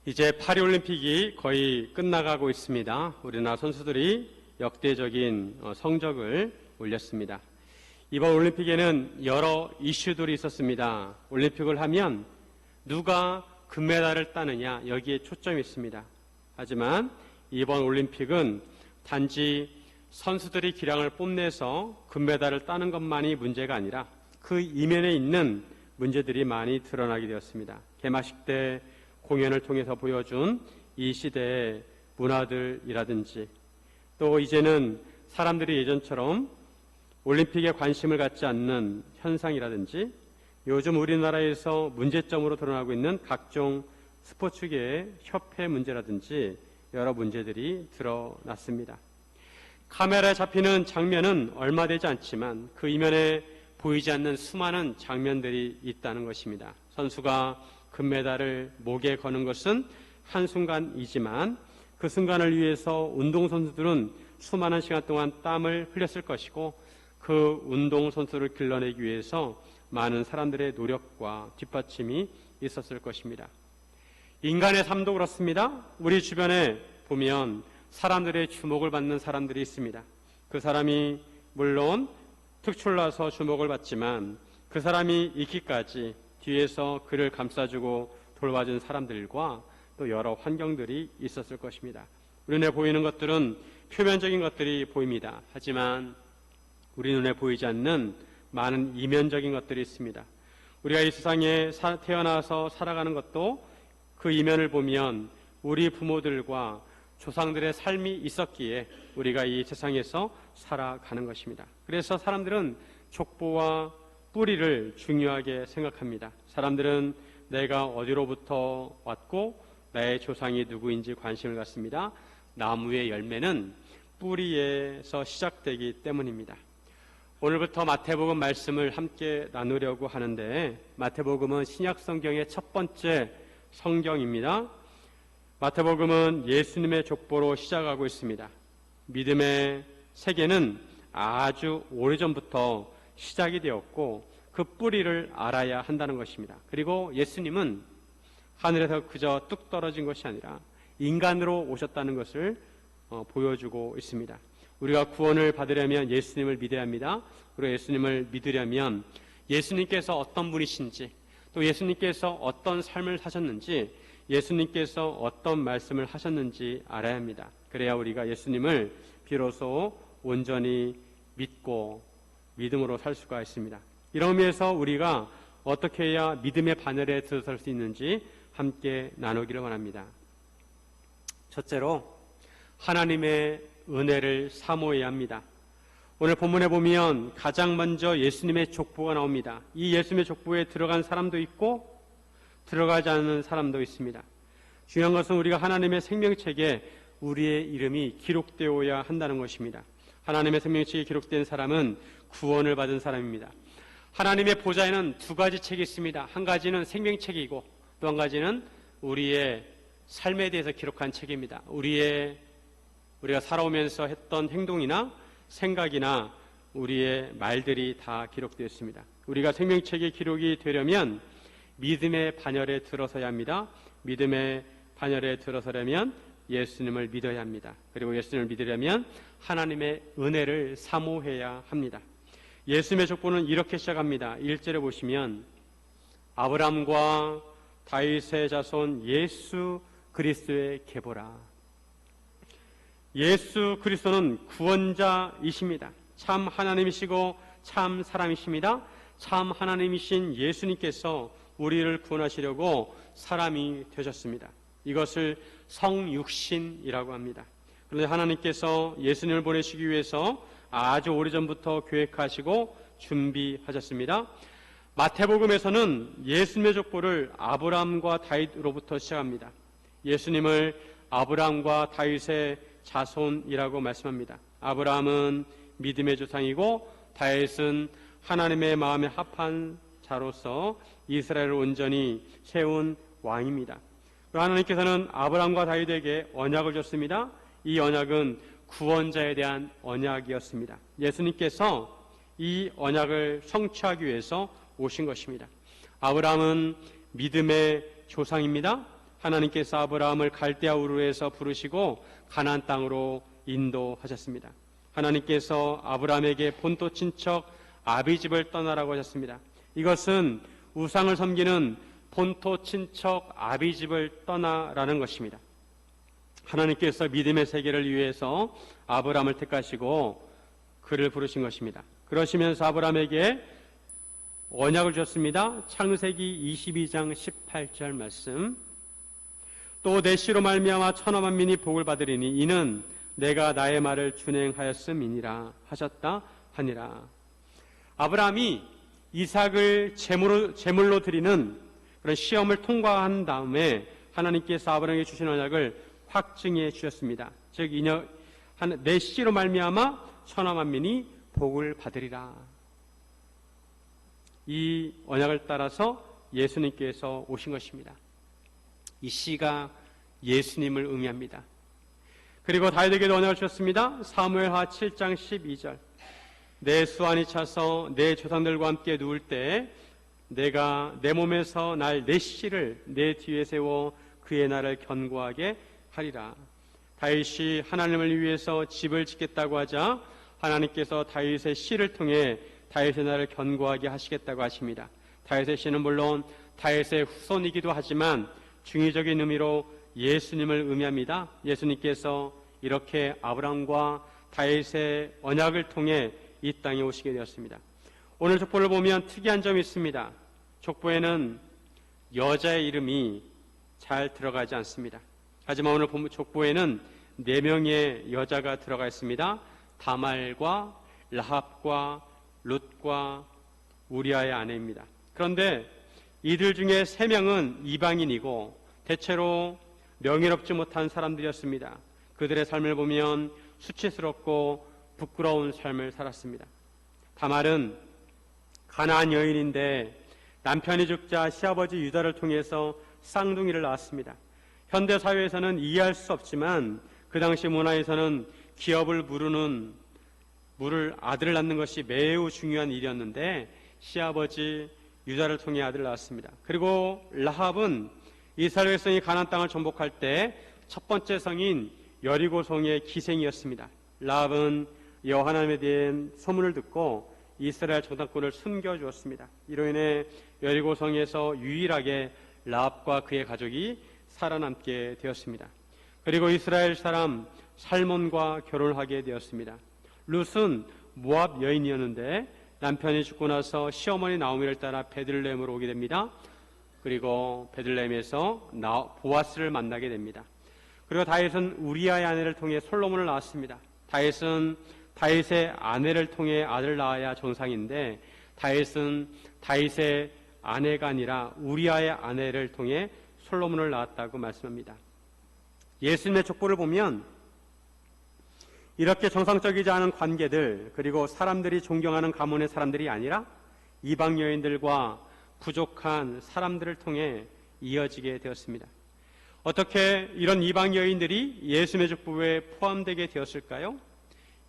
이제 파리올림픽이 거의 끝나가고 있습니다. 우리나라 선수들이 역대적인 성적을 올렸습니다. 이번 올림픽에는 여러 이슈들이 있었습니다. 올림픽을 하면 누가 금메달을 따느냐, 여기에 초점이 있습니다. 하지만 이번 올림픽은 단지 선수들이 기량을 뽐내서 금메달을 따는 것만이 문제가 아니라 그 이면에 있는 문제들이 많이 드러나게 되었습니다. 개막식 때 공연을 통해서 보여준 이 시대의 문화들이라든지, 또 이제는 사람들이 예전처럼 올림픽에 관심을 갖지 않는 현상이라든지, 요즘 우리나라에서 문제점으로 드러나고 있는 각종 스포츠계의 협회 문제라든지 여러 문제들이 드러났습니다. 카메라에 잡히는 장면은 얼마 되지 않지만 그 이면에 보이지 않는 수많은 장면들이 있다는 것입니다. 선수가 금메달을 목에 거는 것은 한순간이지만 그 순간을 위해서 운동선수들은 수많은 시간 동안 땀을 흘렸을 것이고, 그 운동선수를 길러내기 위해서 많은 사람들의 노력과 뒷받침이 있었을 것입니다. 인간의 삶도 그렇습니다. 우리 주변에 보면 사람들의 주목을 받는 사람들이 있습니다. 그 사람이 물론 특출나서 주목을 받지만 그 사람이 있기까지 뒤에서 그를 감싸주고 돌봐준 사람들과 또 여러 환경들이 있었을 것입니다. 우리 눈에 보이는 것들은 표면적인 것들이 보입니다. 하지만 우리 눈에 보이지 않는 많은 이면적인 것들이 있습니다. 우리가 이 세상에 태어나서 살아가는 것도 그 이면을 보면 우리 부모들과 조상들의 삶이 있었기에 우리가 이 세상에서 살아가는 것입니다. 그래서 사람들은 족보와 뿌리를 중요하게 생각합니다. 사람들은 내가 어디로부터 왔고 나의 조상이 누구인지 관심을 갖습니다. 나무의 열매는 뿌리에서 시작되기 때문입니다. 오늘부터 마태복음 말씀을 함께 나누려고 하는데, 마태복음은 신약 성경의 첫 번째 성경입니다. 마태복음은 예수님의 족보로 시작하고 있습니다. 믿음의 세계는 아주 오래전부터 시작이 되었고 그 뿌리를 알아야 한다는 것입니다. 그리고 예수님은 하늘에서 그저 뚝 떨어진 것이 아니라 인간으로 오셨다는 것을 보여주고 있습니다. 우리가 구원을 받으려면 예수님을 믿어야 합니다. 그리고 예수님을 믿으려면 예수님께서 어떤 분이신지, 또 예수님께서 어떤 삶을 사셨는지, 예수님께서 어떤 말씀을 하셨는지 알아야 합니다. 그래야 우리가 예수님을 비로소 온전히 믿고 믿음으로 살 수가 있습니다. 이런 의미에서 우리가 어떻게 해야 믿음의 바늘에 들어설 수 있는지 함께 나누기를 원합니다. 첫째로, 하나님의 은혜를 사모해야 합니다. 오늘 본문에 보면 가장 먼저 예수님의 족보가 나옵니다. 이 예수님의 족보에 들어간 사람도 있고 들어가지 않는 사람도 있습니다. 중요한 것은 우리가 하나님의 생명책에 우리의 이름이 기록되어야 한다는 것입니다. 하나님의 생명책에 기록된 사람은 구원을 받은 사람입니다. 하나님의 보좌에는 두 가지 책이 있습니다. 한 가지는 생명책이고 또 한 가지는 우리의 삶에 대해서 기록한 책입니다. 우리가 살아오면서 했던 행동이나 생각이나 우리의 말들이 다 기록되어 있습니다. 우리가 생명책에 기록이 되려면 믿음의 반열에 들어서야 합니다. 믿음의 반열에 들어서려면 예수님을 믿어야 합니다. 그리고 예수님을 믿으려면 하나님의 은혜를 사모해야 합니다. 예수님의 족보는 이렇게 시작합니다. 1절에 보시면 아브라함과 다윗의 자손 예수 그리스도의 계보라. 예수 그리스도는 구원자이십니다. 참 하나님이시고 참 사람이십니다. 참 하나님이신 예수님께서 우리를 구원하시려고 사람이 되셨습니다. 이것을 성육신이라고 합니다. 그런데 하나님께서 예수님을 보내시기 위해서 아주 오래전부터 계획하시고 준비하셨습니다. 마태복음에서는 예수님의 족보를 아브라함과 다윗으로부터 시작합니다. 예수님을 아브라함과 다윗의 자손이라고 말씀합니다. 아브라함은 믿음의 조상이고 다윗은 하나님의 마음에 합한 자로서 이스라엘을 온전히 세운 왕입니다. 하나님께서는 아브라함과 다윗에게 언약을 줬습니다. 이 언약은 구원자에 대한 언약이었습니다. 예수님께서 이 언약을 성취하기 위해서 오신 것입니다. 아브라함은 믿음의 조상입니다. 하나님께서 아브라함을 갈대아 우르에서 부르시고 가나안 땅으로 인도하셨습니다. 하나님께서 아브라함에게 본토 친척 아비집을 떠나라고 하셨습니다. 이것은 우상을 섬기는 본토 친척 아비집을 떠나라는 것입니다. 하나님께서 믿음의 세계를 위해서 아브라함을 택하시고 그를 부르신 것입니다. 그러시면서 아브라함에게 언약을 주셨습니다. 창세기 22장 18절 말씀. 또 내 씨로 말미암아 천하 만민이 복을 받으리니 이는 내가 나의 말을 준행하였음이니라 하셨다 하니라. 아브라함이 이삭을 제물로 드리는 그런 시험을 통과한 다음에 하나님께서 아브라함에게 주신 언약을 확증해 주셨습니다. 즉 내 씨로 말미암아 천하 만민이 복을 받으리라. 이 언약을 따라서 예수님께서 오신 것입니다. 이 씨가 예수님을 의미합니다. 그리고 다윗에게도 언약을 주셨습니다. 사무엘하 7장 12절. 내 수완이 차서 내 조상들과 함께 누울 때 내가 내 몸에서 날 내 씨를 내 뒤에 세워 그의 날을 견고하게 하리라. 다윗이 하나님을 위해서 집을 짓겠다고 하자 하나님께서 다윗의 씨를 통해 다윗의 날을 견고하게 하시겠다고 하십니다. 다윗의 씨는 물론 다윗의 후손이기도 하지만 중의적인 의미로 예수님을 의미합니다. 예수님께서 이렇게 아브라함과 다윗의 언약을 통해 이 땅에 오시게 되었습니다. 오늘 족보를 보면 특이한 점이 있습니다. 족보에는 여자의 이름이 잘 들어가지 않습니다. 하지만 오늘 족보에는 4명의 여자가 들어가 있습니다. 다말과 라합과 룻과 우리아의 아내입니다. 그런데 이들 중에 3명은 이방인이고 대체로 명예롭지 못한 사람들이었습니다. 그들의 삶을 보면 수치스럽고 부끄러운 삶을 살았습니다. 다말은 가나안 여인인데 남편이 죽자 시아버지 유다를 통해서 쌍둥이를 낳았습니다. 현대 사회에서는 이해할 수 없지만 그 당시 문화에서는 기업을 물을 아들을 낳는 것이 매우 중요한 일이었는데 시아버지 유다를 통해 아들을 낳았습니다. 그리고 라합은 이스라엘 백성이 가나안 땅을 정복할 때 첫 번째 성인 여리고 성의 기생이었습니다. 라합은 여호와 하나님에 대한 소문을 듣고 이스라엘 정탐꾼을 숨겨주었습니다. 이로 인해 여리고 성에서 유일하게 라합과 그의 가족이 살아남게 되었습니다. 그리고 이스라엘 사람 살몬과 결혼을 하게 되었습니다. 룻은 모압 여인이었는데 남편이 죽고 나서 시어머니 나오미를 따라 베들레헴으로 오게 됩니다. 그리고 베들레헴에서 보아스를 만나게 됩니다. 그리고 다윗은 우리아의 아내를 통해 솔로몬을 낳았습니다. 다윗은 다윗의 아내를 통해 아들을 낳아야 정상인데 다윗은 다윗의 아내가 아니라 우리아의 아내를 통해 솔로몬을 낳았다고 말씀합니다. 예수님의 족보를 보면 이렇게 정상적이지 않은 관계들 그리고 사람들이 존경하는 가문의 사람들이 아니라 이방 여인들과 부족한 사람들을 통해 이어지게 되었습니다. 어떻게 이런 이방 여인들이 예수님의 족보에 포함되게 되었을까요?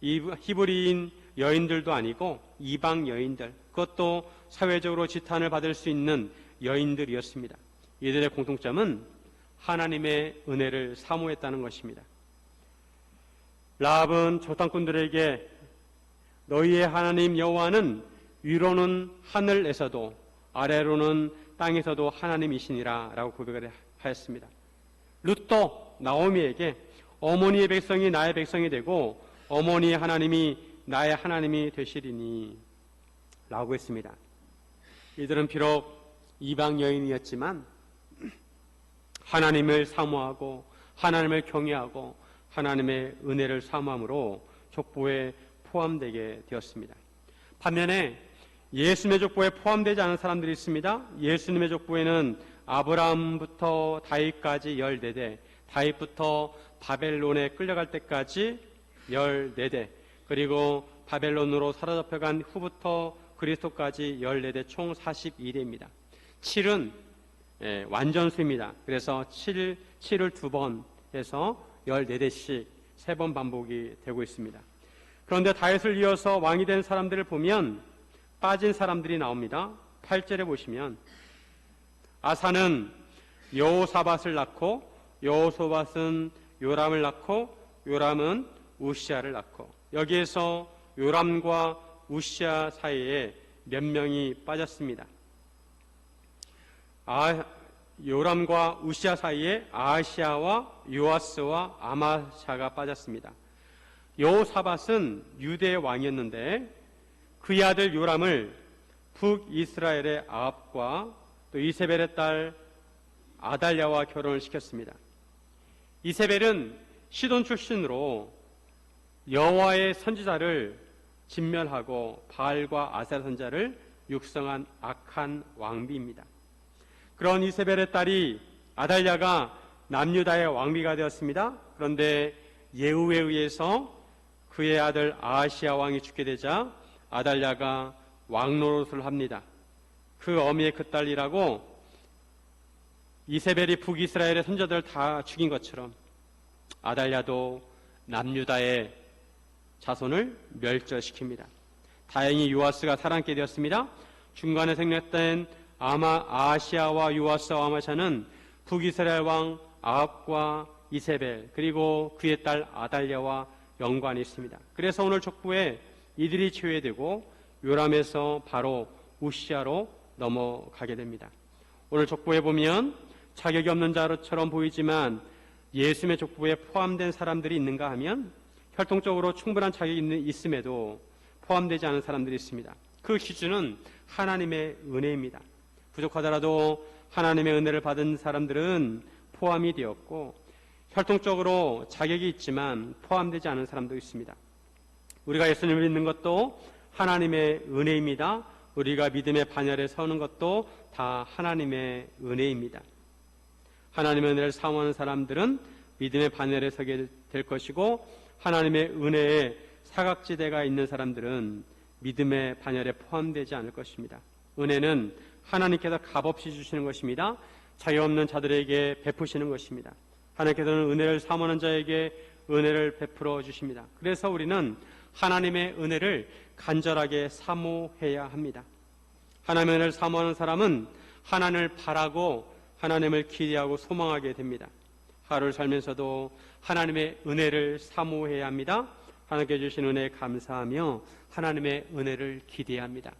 히브리인 여인들도 아니고 이방 여인들, 그것도 사회적으로 지탄을 받을 수 있는 여인들이었습니다. 이들의 공통점은 하나님의 은혜를 사모했다는 것입니다. 라합은 조상꾼들에게 너희의 하나님 여호와는 위로는 하늘에서도 아래로는 땅에서도 하나님이시니라 라고 고백을 하였습니다. 룻도 나오미에게 어머니의 백성이 나의 백성이 되고 어머니의 하나님이 나의 하나님이 되시리니 라고 했습니다. 이들은 비록 이방 여인이었지만 하나님을 사모하고 하나님을 경외하고 하나님의 은혜를 사모함으로 족보에 포함되게 되었습니다. 반면에 예수님의 족보에 포함되지 않은 사람들이 있습니다. 예수님의 족보에는 아브라함부터 다윗까지 14대, 다윗부터 바벨론에 끌려갈 때까지 14대, 그리고 바벨론으로 사로잡혀간 후부터 그리스도까지 14대 총 42대입니다. 7은 완전수입니다. 그래서 7을 2번 해서 14대씩 3번 반복이 되고 있습니다. 그런데 다윗을 이어서 왕이 된 사람들을 보면 빠진 사람들이 나옵니다. 8절에 보시면 아사는 여호사밧을 낳고 여호사밧은 요람을 낳고 요람은 우시아를 낳고, 여기에서 요람과 우시아 사이에 몇 명이 빠졌습니다. 요람과 우시아 사이에 아하시아와 요아스와 아마샤가 빠졌습니다. 여호사밧은 유대의 왕이었는데 그의 아들 요람을 북이스라엘의 아합과 또 이세벨의 딸 아달랴와 결혼을 시켰습니다. 이세벨은 시돈 출신으로 여호와의 선지자를 진멸하고 바알과 아세라 선지자를 육성한 악한 왕비입니다. 그런 이세벨의 딸이 아달랴가 남유다의 왕비가 되었습니다. 그런데 예후에 의해서 그의 아들 아하시아 왕이 죽게 되자 아달랴가 왕노릇을 합니다. 그 어미의 그 딸이라고 이세벨이 북이스라엘의 선지자들을 다 죽인 것처럼 아달랴도 남유다의 자손을 멸절시킵니다. 다행히 요아스가 살아남게 되었습니다. 중간에 생략된 아하시아와 요아스와 아마샤는 북이스라엘 왕 아합과 이세벨 그리고 그의 딸 아달랴와 연관이 있습니다. 그래서 오늘 족보에 이들이 제외되고 요람에서 바로 우시아로 넘어가게 됩니다. 오늘 족보에 보면 자격이 없는 자처럼 보이지만 예수님의 족보에 포함된 사람들이 있는가 하면 혈통적으로 충분한 자격이 있음에도 포함되지 않은 사람들이 있습니다. 그 기준은 하나님의 은혜입니다. 부족하더라도 하나님의 은혜를 받은 사람들은 포함이 되었고, 혈통적으로 자격이 있지만 포함되지 않은 사람도 있습니다. 우리가 예수님을 믿는 것도 하나님의 은혜입니다. 우리가 믿음의 반열에 서는 것도 다 하나님의 은혜입니다. 하나님의 은혜를 사모하는 사람들은 믿음의 반열에 서게 될 것이고, 하나님의 은혜에 사각지대가 있는 사람들은 믿음의 반열에 포함되지 않을 것입니다. 은혜는 하나님께서 값없이 주시는 것입니다. 자격 없는 자들에게 베푸시는 것입니다. 하나님께서는 은혜를 사모하는 자에게 은혜를 베풀어 주십니다. 그래서 우리는 하나님의 은혜를 간절하게 사모해야 합니다. 하나님의 은혜를 사모하는 사람은 하나님을 바라고 하나님을 기대하고 소망하게 됩니다. 하루를 살면서도 하나님의 은혜를 사모해야 합니다. 하나님께 주신 은혜에 감사하며 하나님의 은혜를 기대해야 합니다.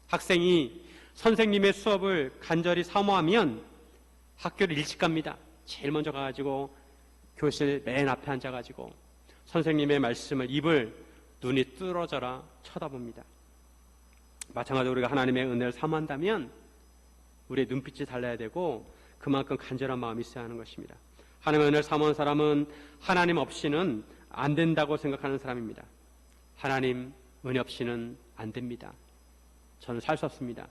학생이 선생님의 수업을 간절히 사모하면 학교를 일찍 갑니다. 제일 먼저 가가지고 교실 맨 앞에 앉아가지고 선생님의 말씀을 입을 눈이 뚫어져라 쳐다봅니다. 마찬가지로 우리가 하나님의 은혜를 사모한다면 우리의 눈빛이 달라야 되고 그만큼 간절한 마음이 있어야 하는 것입니다. 하나님의 은혜를 사모하는 사람은 하나님 없이는 안 된다고 생각하는 사람입니다. 하나님 은혜 없이는 안 됩니다. 저는 살 수 없습니다.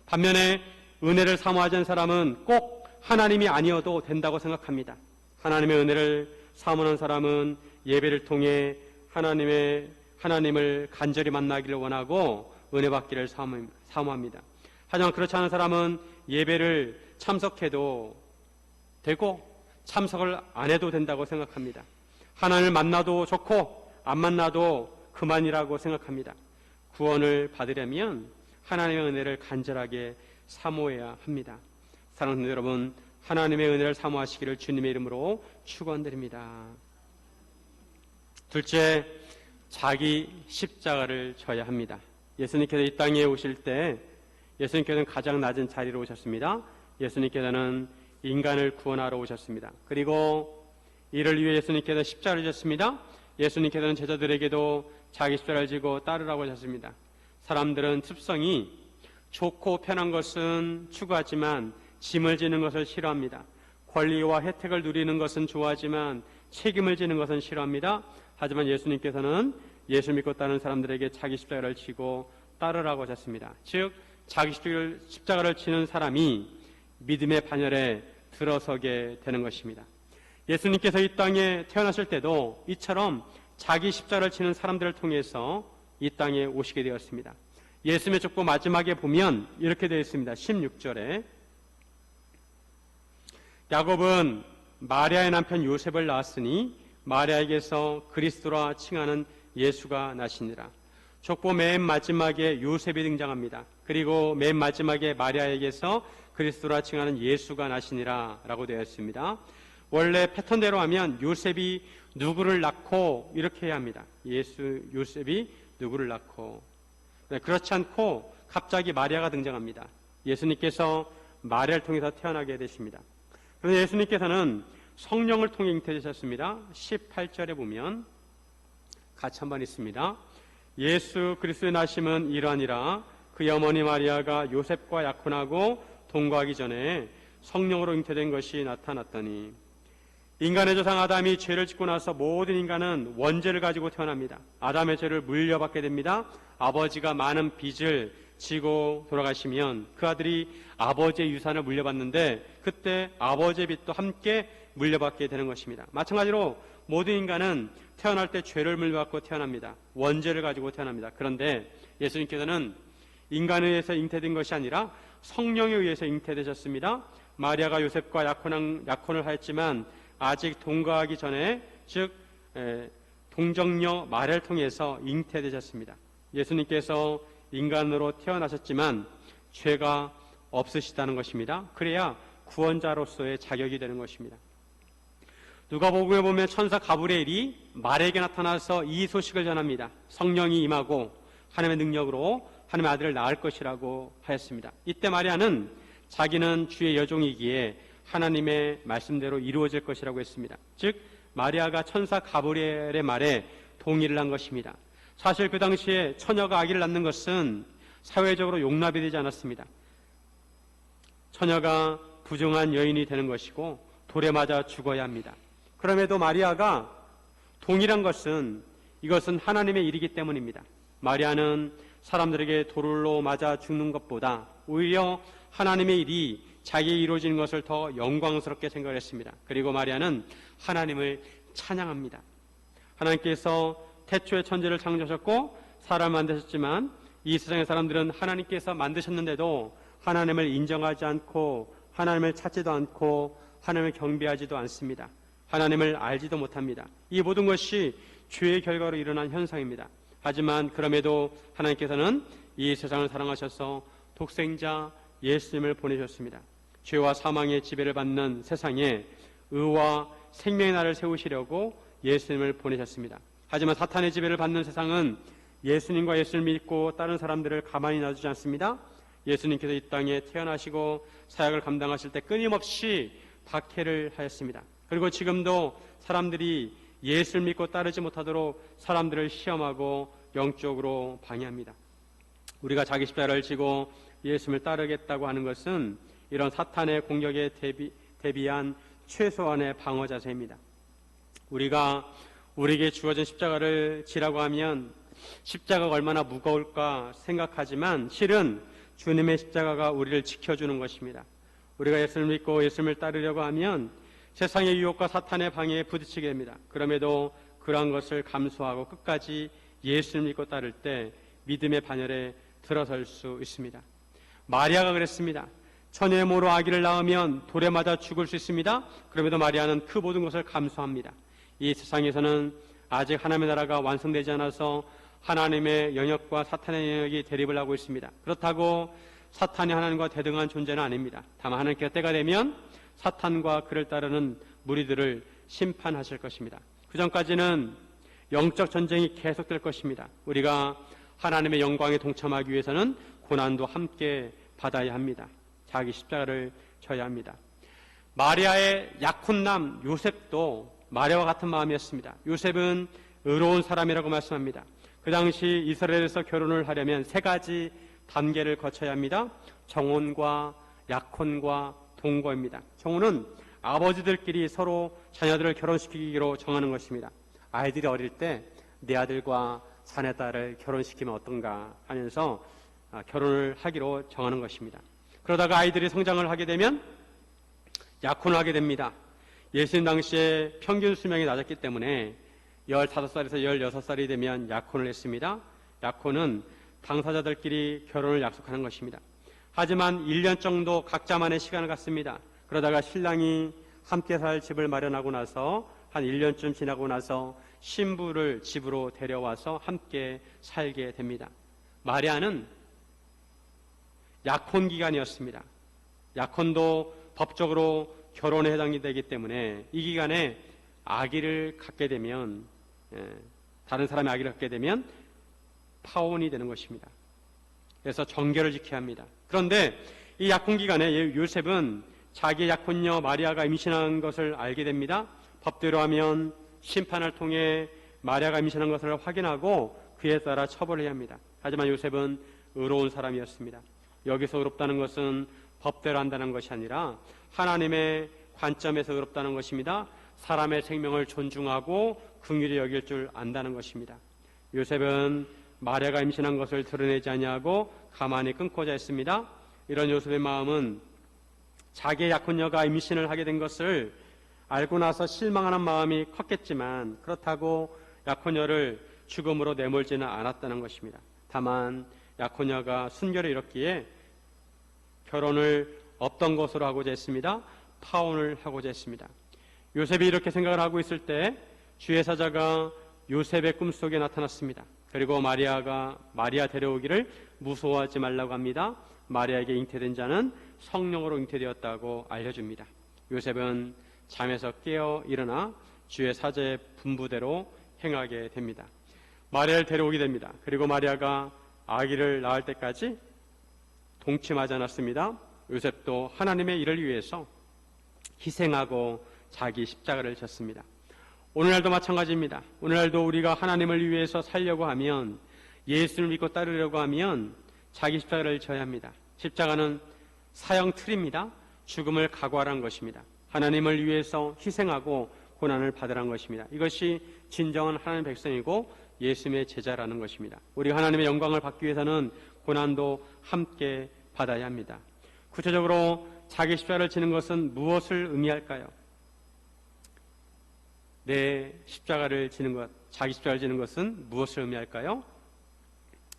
반면에 은혜를 사모하지 않는 사람은 꼭 하나님이 아니어도 된다고 생각합니다. 하나님의 은혜를 사모하는 사람은 예배를 통해 하나님을 간절히 만나기를 원하고 은혜 받기를 사모합니다. 하지만 그렇지 않은 사람은 예배를 참석해도 되고 참석을 안 해도 된다고 생각합니다. 하나님을 만나도 좋고 안 만나도 그만이라고 생각합니다. 구원을 받으려면 하나님의 은혜를 간절하게 사모해야 합니다. 사랑하는 여러분, 하나님의 은혜를 사모하시기를 주님의 이름으로 축원드립니다. 둘째, 자기 십자가를 져야 합니다. 예수님께서 이 땅에 오실 때 예수님께서는 가장 낮은 자리로 오셨습니다. 예수님께서는 인간을 구원하러 오셨습니다. 그리고 이를 위해 예수님께서 십자가를 졌습니다. 예수님께서는 제자들에게도 자기 십자가를 지고 따르라고 하셨습니다. 사람들은 습성이 좋고 편한 것은 추구하지만 짐을 지는 것을 싫어합니다. 권리와 혜택을 누리는 것은 좋아하지만 책임을 지는 것은 싫어합니다. 하지만 예수님께서는 예수 믿고 따르는 사람들에게 자기 십자가를 지고 따르라고 하셨습니다. 즉 자기 십자가를 지는 사람이 믿음의 반열에 들어서게 되는 것입니다. 예수님께서 이 땅에 태어나실 때도 이처럼 자기 십자가를 지는 사람들을 통해서 이 땅에 오시게 되었습니다. 예수님의 족보 마지막에 보면 이렇게 되어 있습니다. 16절에 야곱은 마리아의 남편 요셉을 낳았으니 마리아에게서 그리스도라 칭하는 예수가 나시니라. 족보 맨 마지막에 요셉이 등장합니다. 그리고 맨 마지막에 마리아에게서 그리스도라 칭하는 예수가 나시니라 라고 되어 있습니다. 원래 패턴대로 하면 요셉이 누구를 낳고 이렇게 해야 합니다. 요셉이 누구를 낳고. 그렇지 않고 갑자기 마리아가 등장합니다. 예수님께서 마리아를 통해서 태어나게 되십니다. 그런데 예수님께서는 성령을 통해 잉태되셨습니다. 18절에 보면 같이 한번 있습니다. 예수 그리스도의 나심은 이러하니라. 그의 어머니 마리아가 요셉과 약혼하고 동거하기 전에 성령으로 잉태된 것이 나타났더니. 인간의 조상 아담이 죄를 짓고 나서 모든 인간은 원죄를 가지고 태어납니다. 아담의 죄를 물려받게 됩니다. 아버지가 많은 빚을 지고 돌아가시면 그 아들이 아버지의 유산을 물려받는데 그때 아버지의 빚도 함께 물려받게 되는 것입니다. 마찬가지로 모든 인간은 태어날 때 죄를 물려받고 태어납니다. 원죄를 가지고 태어납니다. 그런데 예수님께서는 인간에 의해서 잉태된 것이 아니라 성령에 의해서 잉태되셨습니다. 마리아가 요셉과 약혼을 하였지만 아직 동거하기 전에, 즉 동정녀 마리아를 통해서 잉태되셨습니다. 예수님께서 인간으로 태어나셨지만 죄가 없으시다는 것입니다. 그래야 구원자로서의 자격이 되는 것입니다. 누가복음에 보면 천사 가브리엘이 마리아에게 나타나서 이 소식을 전합니다. 성령이 임하고 하나님의 능력으로 하나님의 아들을 낳을 것이라고 하였습니다. 이때 마리아는 자기는 주의 여종이기에 하나님의 말씀대로 이루어질 것이라고 했습니다. 즉 마리아가 천사 가브리엘의 말에 동의를 한 것입니다. 사실 그 당시에 처녀가 아기를 낳는 것은 사회적으로 용납이 되지 않았습니다. 처녀가 부정한 여인이 되는 것이고 돌에 맞아 죽어야 합니다. 그럼에도 마리아가 동일한 것은 이것은 하나님의 일이기 때문입니다. 마리아는 사람들에게 돌로 맞아 죽는 것보다 오히려 하나님의 일이 자기에 이루어지는 것을 더 영광스럽게 생각했습니다. 그리고 마리아는 하나님을 찬양합니다. 하나님께서 태초에 천지를 창조하셨고 사람을 만드셨지만 이 세상의 사람들은 하나님께서 만드셨는데도 하나님을 인정하지 않고 하나님을 찾지도 않고 하나님을 경배하지도 않습니다. 하나님을 알지도 못합니다. 이 모든 것이 죄의 결과로 일어난 현상입니다. 하지만 그럼에도 하나님께서는 이 세상을 사랑하셔서 독생자 예수님을 보내셨습니다. 죄와 사망의 지배를 받는 세상에 의와 생명의 날을 세우시려고 예수님을 보내셨습니다. 하지만 사탄의 지배를 받는 세상은 예수님과 예수를 믿고 다른 사람들을 가만히 놔두지 않습니다. 예수님께서 이 땅에 태어나시고 사역을 감당하실 때 끊임없이 박해를 하였습니다. 그리고 지금도 사람들이 예수를 믿고 따르지 못하도록 사람들을 시험하고 영적으로 방해합니다. 우리가 자기 십자가를 지고 예수님을 따르겠다고 하는 것은 이런 사탄의 공격에 대비한 최소한의 방어 자세입니다. 우리가 우리에게 주어진 십자가를 지라고 하면 십자가가 얼마나 무거울까 생각하지만 실은 주님의 십자가가 우리를 지켜주는 것입니다. 우리가 예수를 믿고 예수님을 따르려고 하면 세상의 유혹과 사탄의 방해에 부딪히게 됩니다. 그럼에도 그러한 것을 감수하고 끝까지 예수를 믿고 따를 때 믿음의 반열에 들어설 수 있습니다. 마리아가 그랬습니다. 처녀의 모로 아기를 낳으면 돌에 맞아 죽을 수 있습니다. 그럼에도 마리아는 그 모든 것을 감수합니다. 이 세상에서는 아직 하나님의 나라가 완성되지 않아서 하나님의 영역과 사탄의 영역이 대립을 하고 있습니다. 그렇다고 사탄이 하나님과 대등한 존재는 아닙니다. 다만 하나님께서 때가 되면 사탄과 그를 따르는 무리들을 심판하실 것입니다. 그 전까지는 영적 전쟁이 계속될 것입니다. 우리가 하나님의 영광에 동참하기 위해서는 고난도 함께 받아야 합니다. 자기 십자가를 져야 합니다. 마리아의 약혼남 요셉도 마리아와 같은 마음이었습니다. 요셉은 의로운 사람이라고 말씀합니다. 그 당시 이스라엘에서 결혼을 하려면 세 가지 단계를 거쳐야 합니다. 정혼과 약혼과 동거입니다. 정혼은 아버지들끼리 서로 자녀들을 결혼시키기로 정하는 것입니다. 아이들이 어릴 때 내 아들과 자네 딸을 결혼시키면 어떤가 하면서 결혼을 하기로 정하는 것입니다. 그러다가 아이들이 성장을 하게 되면 약혼을 하게 됩니다. 예수님 당시에 평균 수명이 낮았기 때문에 15살에서 16살이 되면 약혼을 했습니다. 약혼은 당사자들끼리 결혼을 약속하는 것입니다. 하지만 1년 정도 각자만의 시간을 갖습니다. 그러다가 신랑이 함께 살 집을 마련하고 나서 한 1년쯤 지나고 나서 신부를 집으로 데려와서 함께 살게 됩니다. 마리아는 약혼 기간이었습니다. 약혼도 법적으로 결혼에 해당이 되기 때문에 이 기간에 아기를 갖게 되면, 다른 사람의 아기를 갖게 되면 파혼이 되는 것입니다. 그래서 정결을 지켜야 합니다. 그런데 이 약혼 기간에 요셉은 자기의 약혼녀 마리아가 임신한 것을 알게 됩니다. 법대로 하면 심판을 통해 마리아가 임신한 것을 확인하고 그에 따라 처벌해야 합니다. 하지만 요셉은 의로운 사람이었습니다. 여기서 의롭다는 것은 법대로 한다는 것이 아니라 하나님의 관점에서 의롭다는 것입니다. 사람의 생명을 존중하고 긍휼히 여길 줄 안다는 것입니다. 요셉은 마리아가 임신한 것을 드러내지 아니하고 가만히 끊고자 했습니다. 이런 요셉의 마음은 자기의 약혼녀가 임신을 하게 된 것을 알고 나서 실망하는 마음이 컸겠지만 그렇다고 약혼녀를 죽음으로 내몰지는 않았다는 것입니다. 다만 약혼녀가 순결을 잃었기에 결혼을 없던 것으로 하고자 했습니다. 파혼을 하고자 했습니다. 요셉이 이렇게 생각을 하고 있을 때 주의 사자가 요셉의 꿈속에 나타났습니다. 그리고 마리아 데려오기를 무서워하지 말라고 합니다. 마리아에게 잉태된 자는 성령으로 잉태되었다고 알려줍니다. 요셉은 잠에서 깨어 일어나 주의 사자의 분부대로 행하게 됩니다. 마리아를 데려오게 됩니다. 그리고 마리아가 아기를 낳을 때까지 동침하지 않았습니다. 요셉도 하나님의 일을 위해서 희생하고 자기 십자가를 졌습니다. 오늘날도 마찬가지입니다. 오늘날도 우리가 하나님을 위해서 살려고 하면, 예수를 믿고 따르려고 하면 자기 십자가를 져야 합니다. 십자가는 사형 틀입니다. 죽음을 각오하라는 것입니다. 하나님을 위해서 희생하고 고난을 받으라는 것입니다. 이것이 진정한 하나님의 백성이고 예수님의 제자라는 것입니다. 우리가 하나님의 영광을 받기 위해서는 고난도 함께 받아야 합니다. 구체적으로 자기 십자가를 지는 것은 무엇을 의미할까요? 내 십자가를 지는 것, 자기 십자가를 지는 것은 무엇을 의미할까요?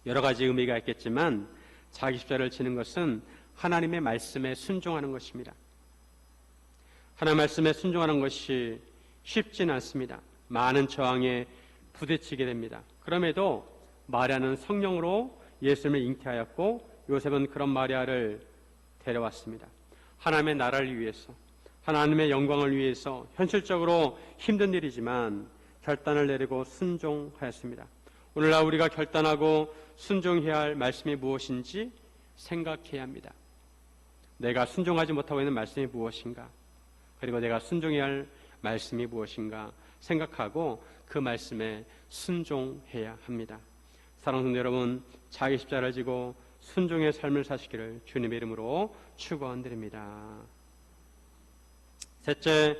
여러 가지 의미가 있겠지만 자기 십자가를 지는 것은 하나님의 말씀에 순종하는 것입니다. 하나님의 말씀에 순종하는 것이 쉽지는 않습니다. 많은 저항에 부딪히게 됩니다. 그럼에도 마리아는 성령으로 예수님을 잉태하였고 요셉은 그런 마리아를 데려왔습니다. 하나님의 나라를 위해서, 하나님의 영광을 위해서 현실적으로 힘든 일이지만 결단을 내리고 순종하였습니다. 오늘날 우리가 결단하고 순종해야 할 말씀이 무엇인지 생각해야 합니다. 내가 순종하지 못하고 있는 말씀이 무엇인가, 그리고 내가 순종해야 할 말씀이 무엇인가 생각하고 그 말씀에 순종해야 합니다. 사랑하는 여러분, 자기 십자가를 지고 순종의 삶을 사시기를 주님의 이름으로 축원드립니다. 셋째,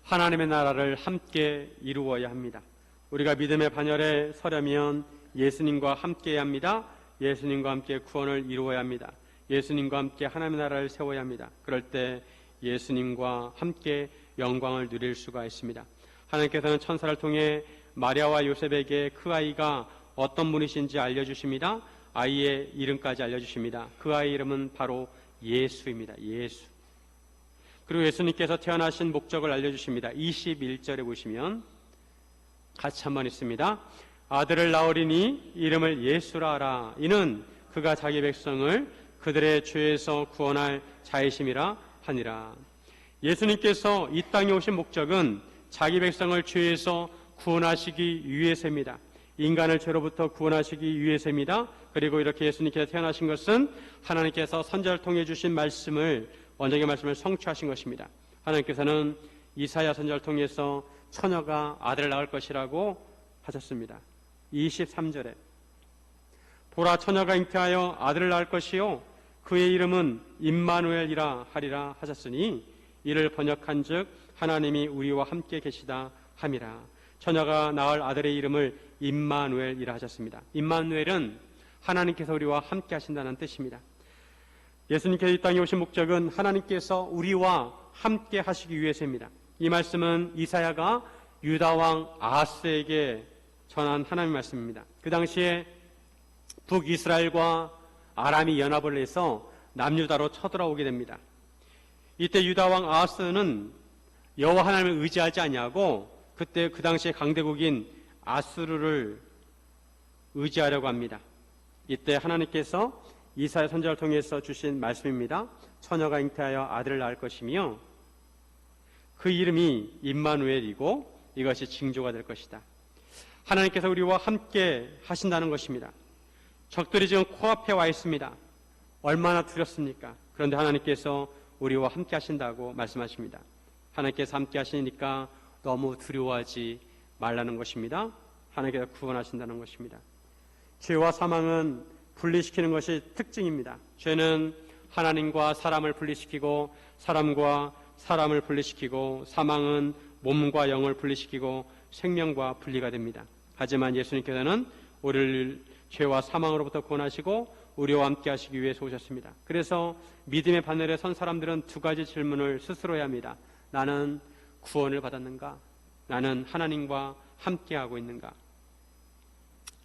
하나님의 나라를 함께 이루어야 합니다. 우리가 믿음의 반열에 서려면 예수님과 함께 해야 합니다. 예수님과 함께 구원을 이루어야 합니다. 예수님과 함께 하나님의 나라를 세워야 합니다. 그럴 때 예수님과 함께 영광을 누릴 수가 있습니다. 하나님께서는 천사를 통해 마리아와 요셉에게 그 아이가 어떤 분이신지 알려주십니다. 아이의 이름까지 알려주십니다. 그 아이 이름은 바로 예수입니다. 예수. 그리고 예수님께서 태어나신 목적을 알려주십니다. 21절에 보시면 같이 한번 있습니다. 아들을 낳으리니 이름을 예수라 하라. 이는 그가 자기 백성을 그들의 죄에서 구원할 자이심이라 하니라. 예수님께서 이 땅에 오신 목적은 자기 백성을 죄에서 구원하시기 위해서입니다. 인간을 죄로부터 구원하시기 위해서입니다. 그리고 이렇게 예수님께서 태어나신 것은 하나님께서 선지자를 통해 주신 말씀을, 언약의 말씀을 성취하신 것입니다. 하나님께서는 이사야 선지자를 통해서 처녀가 아들을 낳을 것이라고 하셨습니다. 23절에 보라, 처녀가 잉태하여 아들을 낳을 것이요 그의 이름은 임마누엘이라 하리라 하셨으니 이를 번역한즉 하나님이 우리와 함께 계시다 함이라. 처녀가 낳을 아들의 이름을 임마누엘이라 하셨습니다. 임마누엘은 하나님께서 우리와 함께 하신다는 뜻입니다. 예수님께서 이 땅에 오신 목적은 하나님께서 우리와 함께 하시기 위해서입니다. 이 말씀은 이사야가 유다왕 아하스에게 전한 하나님의 말씀입니다. 그 당시에 북이스라엘과 아람이 연합을 해서 남유다로 쳐들어오게 됩니다. 이때 유다왕 아하스는 여호와 하나님을 의지하지 아니하고 그때 그 당시에 강대국인 아수르를 의지하려고 합니다. 이때 하나님께서 이사야 선지자를 통해서 주신 말씀입니다. 처녀가 잉태하여 아들을 낳을 것이며 그 이름이 임마누엘이고 이것이 징조가 될 것이다. 하나님께서 우리와 함께 하신다는 것입니다. 적들이 지금 코앞에 와 있습니다. 얼마나 두렵습니까? 그런데 하나님께서 우리와 함께 하신다고 말씀하십니다. 하나님께서 함께 하시니까 너무 두려워하지 말라는 것입니다. 하나님께서 구원하신다는 것입니다. 죄와 사망은 분리시키는 것이 특징입니다. 죄는 하나님과 사람을 분리시키고 사람과 사람을 분리시키고 사망은 몸과 영을 분리시키고 생명과 분리가 됩니다. 하지만 예수님께서는 우리를 죄와 사망으로부터 구원하시고 우리와 함께 하시기 위해서 오셨습니다. 그래서 믿음의 바늘에 선 사람들은 두 가지 질문을 스스로 해야 합니다. 나는 구원을 받았는가? 나는 하나님과 함께하고 있는가?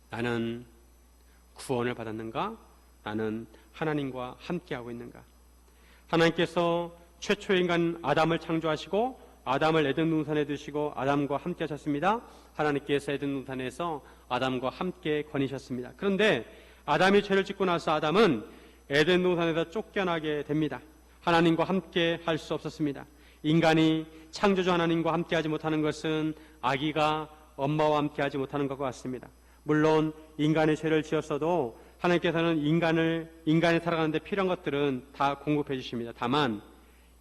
나는 구원을 받았는가? 나는 하나님과 함께하고 있는가? 하나님께서 최초 인간 아담을 창조하시고 아담을 에덴 동산에 두시고 아담과 함께 하셨습니다. 하나님께서 에덴 동산에서 아담과 함께 거니셨습니다. 그런데 아담이 죄를 짓고 나서 아담은 에덴 동산에서 쫓겨나게 됩니다. 하나님과 함께 할 수 없었습니다. 인간이 창조주 하나님과 함께 하지 못하는 것은 아기가 엄마와 함께 하지 못하는 것과 같습니다. 물론 인간의 죄를 지었어도 하나님께서는 인간이 살아가는 데 필요한 것들은 다 공급해 주십니다. 다만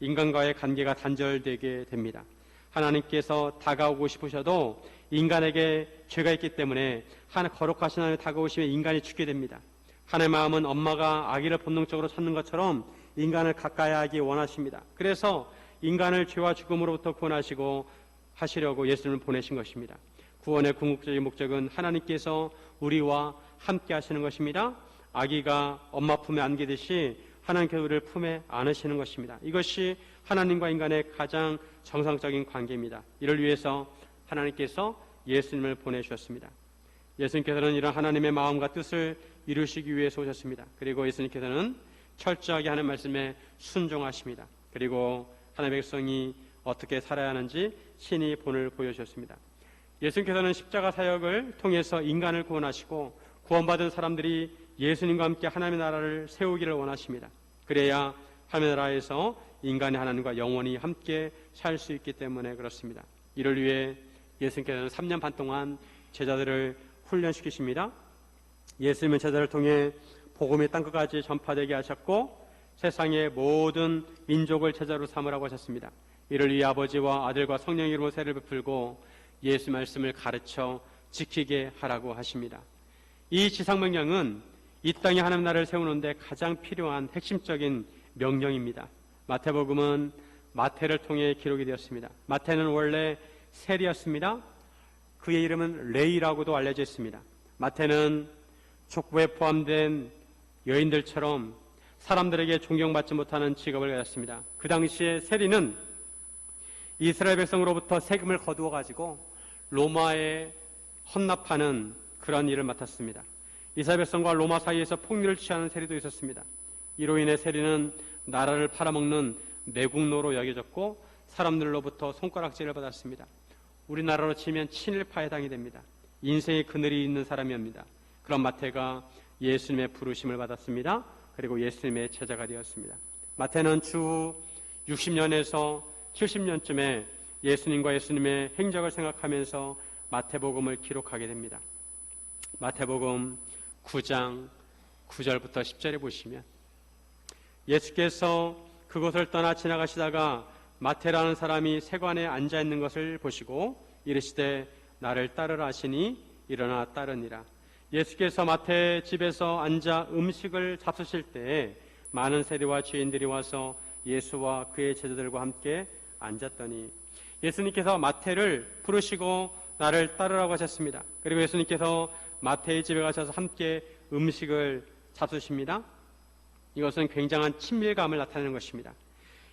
인간과의 관계가 단절되게 됩니다. 하나님께서 다가오고 싶으셔도 인간에게 죄가 있기 때문에 거룩하신 하나님 다가오시면 인간이 죽게 됩니다. 하나님의 마음은 엄마가 아기를 본능적으로 찾는 것처럼 인간을 가까이 하기 원하십니다. 그래서 인간을 죄와 죽음으로부터 구원하시고 하시려고 예수님을 보내신 것입니다. 구원의 궁극적인 목적은 하나님께서 우리와 함께 하시는 것입니다. 아기가 엄마 품에 안기듯이 하나님께서 우리를 품에 안으시는 것입니다. 이것이 하나님과 인간의 가장 정상적인 관계입니다. 이를 위해서 하나님께서 예수님을 보내주셨습니다. 예수님께서는 이런 하나님의 마음과 뜻을 이루시기 위해서 오셨습니다. 그리고 예수님께서는 철저하게 하는 말씀에 순종하십니다. 그리고 하나님의 백성이 어떻게 살아야 하는지 친히 본을 보여주셨습니다. 예수님께서는 십자가 사역을 통해서 인간을 구원하시고 구원받은 사람들이 예수님과 함께 하나님의 나라를 세우기를 원하십니다. 그래야 하나님의 나라에서 인간의 하나님과 영원히 함께 살 수 있기 때문에 그렇습니다. 이를 위해 예수님께서는 3년 반 동안 제자들을 훈련시키십니다. 예수님은 제자를 통해 복음이 땅끝까지 전파되게 하셨고 세상의 모든 민족을 제자로 삼으라고 하셨습니다. 이를 위해 아버지와 아들과 성령의 이름으로 세를 베풀고 예수 말씀을 가르쳐 지키게 하라고 하십니다. 이 지상명령은 이 땅에 하나님 나라를 세우는데 가장 필요한 핵심적인 명령입니다. 마태복음은 마태를 통해 기록이 되었습니다. 마태는 원래 세리였습니다. 그의 이름은 레이라고도 알려져 있습니다. 마태는 족보에 포함된 여인들처럼 사람들에게 존경받지 못하는 직업을 가졌습니다. 그 당시에 세리는 이스라엘 백성으로부터 세금을 거두어 가지고 로마에 헌납하는 그런 일을 맡았습니다. 이스라엘 백성과 로마 사이에서 폭리를 취하는 세리도 있었습니다. 이로 인해 세리는 나라를 팔아먹는 매국노로 여겨졌고 사람들로부터 손가락질을 받았습니다. 우리나라로 치면 친일파에 해당이 됩니다. 인생의 그늘이 있는 사람이옵니다. 그런 마태가 예수님의 부르심을 받았습니다. 그리고 예수님의 제자가 되었습니다. 마태는 추후 60년에서 70년쯤에 예수님과 예수님의 행적을 생각하면서 마태복음을 기록하게 됩니다. 마태복음 9장 9절부터 10절에 보시면 예수께서 그곳을 떠나 지나가시다가 마태라는 사람이 세관에 앉아 있는 것을 보시고 이르시되 나를 따르라 하시니 일어나 따르니라. 예수께서 마태의 집에서 앉아 음식을 잡수실 때에 많은 세리와 죄인들이 와서 예수와 그의 제자들과 함께 앉았더니 예수님께서 마태를 부르시고 나를 따르라고 하셨습니다. 그리고 예수님께서 마태의 집에 가셔서 함께 음식을 잡수십니다. 이것은 굉장한 친밀감을 나타내는 것입니다.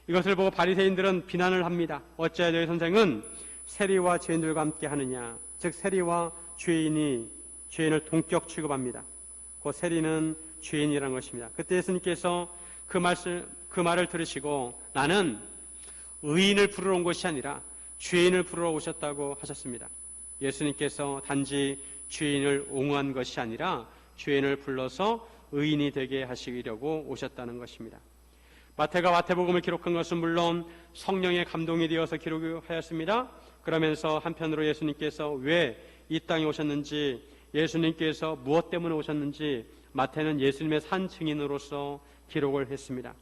이것을 보고 바리새인들은 비난을 합니다. 어찌하여 너희 선생은 세리와 죄인들과 함께 하느냐. 즉 세리와 죄인을 동격 취급합니다. 그 세리는 죄인이라는 것입니다. 그때 예수님께서 그 말을 들으시고 나는 의인을 부르러 온 것이 아니라 죄인을 부르러 오셨다고 하셨습니다. 예수님께서 단지 죄인을 옹호한 것이 아니라 죄인을 불러서 의인이 되게 하시려고 오셨다는 것입니다. 마태가 마태복음을 기록한 것은 물론 성령의 감동이 되어서 기록하였습니다. 그러면서 한편으로 예수님께서 왜 이 땅에 오셨는지, 예수님께서 무엇 때문에 오셨는지 마태는 예수님의 산 증인으로서 기록을 했습니다.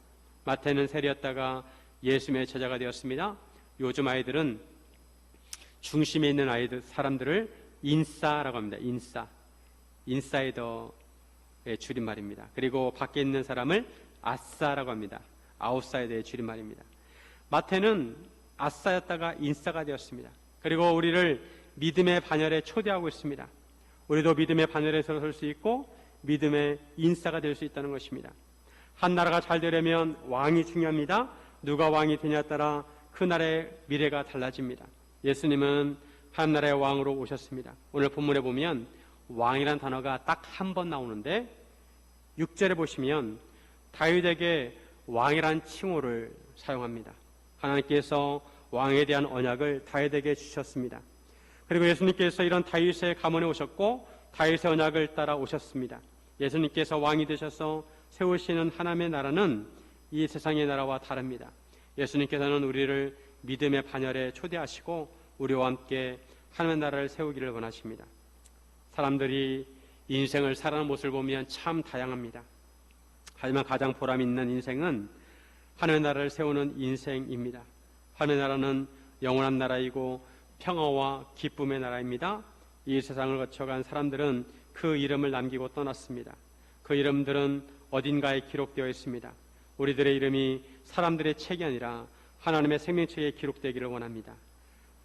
마태는 세리였다가 예수님의 제자가 되었습니다. 요즘 아이들은 중심에 있는 사람들을 인싸라고 합니다. 인사이더의 줄임말입니다. 그리고 밖에 있는 사람을 아싸라고 합니다. 아웃사이더의 줄임말입니다. 마태는 아싸였다가 인싸가 되었습니다. 그리고 우리를 믿음의 반열에 초대하고 있습니다. 우리도 믿음의 반열에 설 수 있고 믿음의 인싸가 될 수 있다는 것입니다. 한 나라가 잘 되려면 왕이 중요합니다. 누가 왕이 되냐에 따라 그 나라의 미래가 달라집니다. 예수님은 한 나라의 왕으로 오셨습니다. 오늘 본문에 보면 왕이란 단어가 딱 한 번 나오는데 6절에 보시면 다윗에게 왕이란 칭호를 사용합니다. 하나님께서 왕에 대한 언약을 다윗에게 주셨습니다. 그리고 예수님께서 이런 다윗의 가문에 오셨고 다윗의 언약을 따라 오셨습니다. 예수님께서 왕이 되셔서 세우시는 하나님의 나라는 이 세상의 나라와 다릅니다. 예수님께서는 우리를 믿음의 반열에 초대하시고 우리와 함께 하나님의 나라를 세우기를 원하십니다. 사람들이 인생을 살아가는 모습을 보면 참 다양합니다. 하지만 가장 보람 있는 인생은 하나님의 나라를 세우는 인생입니다. 하나님의 나라는 영원한 나라이고 평화와 기쁨의 나라입니다. 이 세상을 거쳐간 사람들은 그 이름을 남기고 떠났습니다. 그 이름들은 어딘가에 기록되어 있습니다. 우리들의 이름이 사람들의 책이 아니라 하나님의 생명책에 기록되기를 원합니다.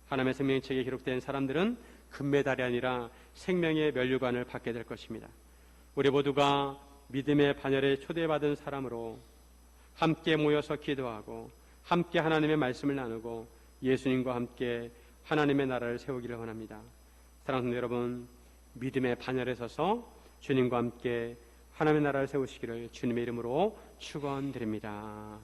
하나님의 생명책에 기록된 사람들은 금메달이 아니라 생명의 면류관을 받게 될 것입니다. 우리 모두가 믿음의 반열에 초대받은 사람으로 함께 모여서 기도하고 함께 하나님의 말씀을 나누고 예수님과 함께 하나님의 나라를 세우기를 원합니다. 사랑하는 여러분, 믿음의 반열에 서서 주님과 함께 하나님의 나라를 세우시기를 주님의 이름으로 축원드립니다.